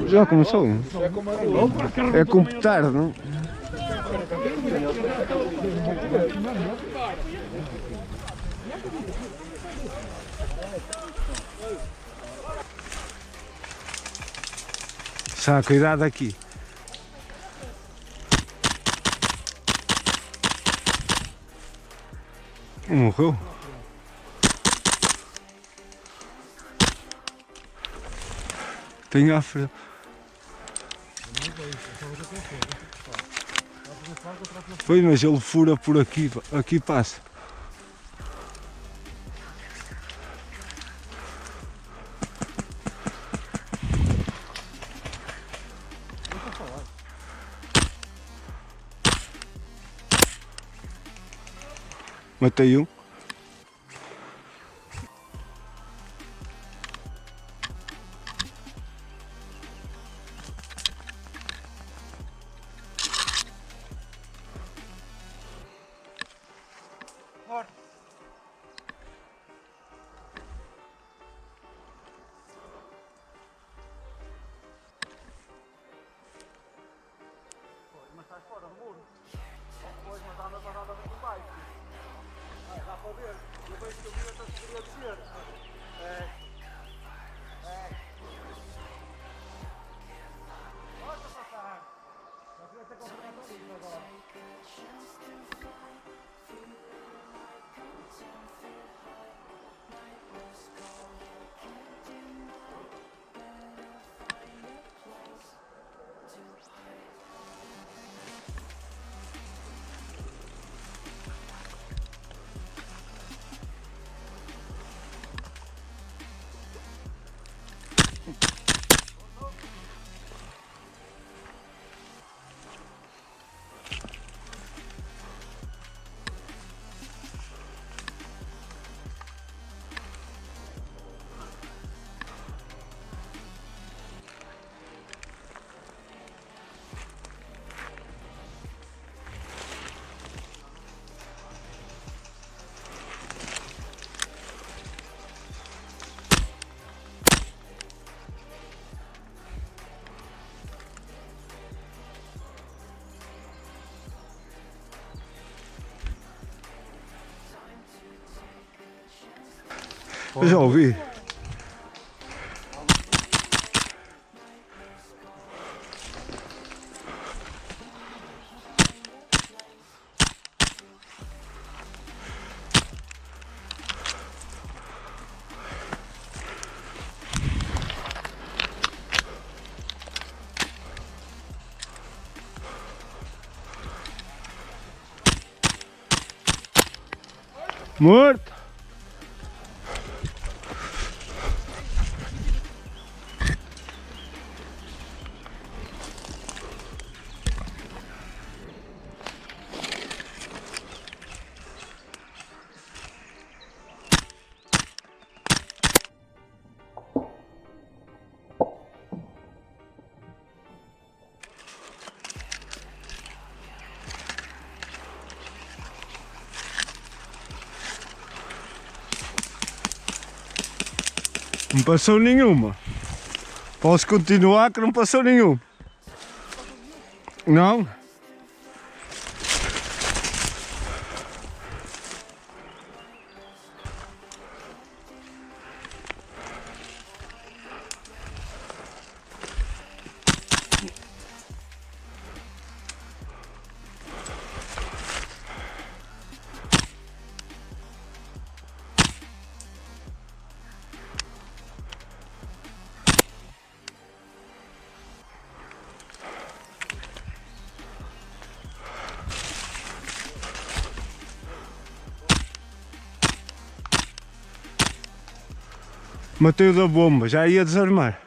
Já começou? É com petardo, não? Sá, cuidado aqui. Morreu? Tenho a frente. Foi, mas ele fura por aqui, aqui passa. Matei um. Mas sai fora do muro. Depois, mas anda parada aqui embaixo. Dá para ver. Eu vejo que o vento está a subir a descer. Bota passar. Já devia ter confirmado tudo agora. Eu já ouvi. Morto! Não passou nenhuma. Posso continuar que não passou nenhuma. Não? Matei o da bomba, já ia desarmar.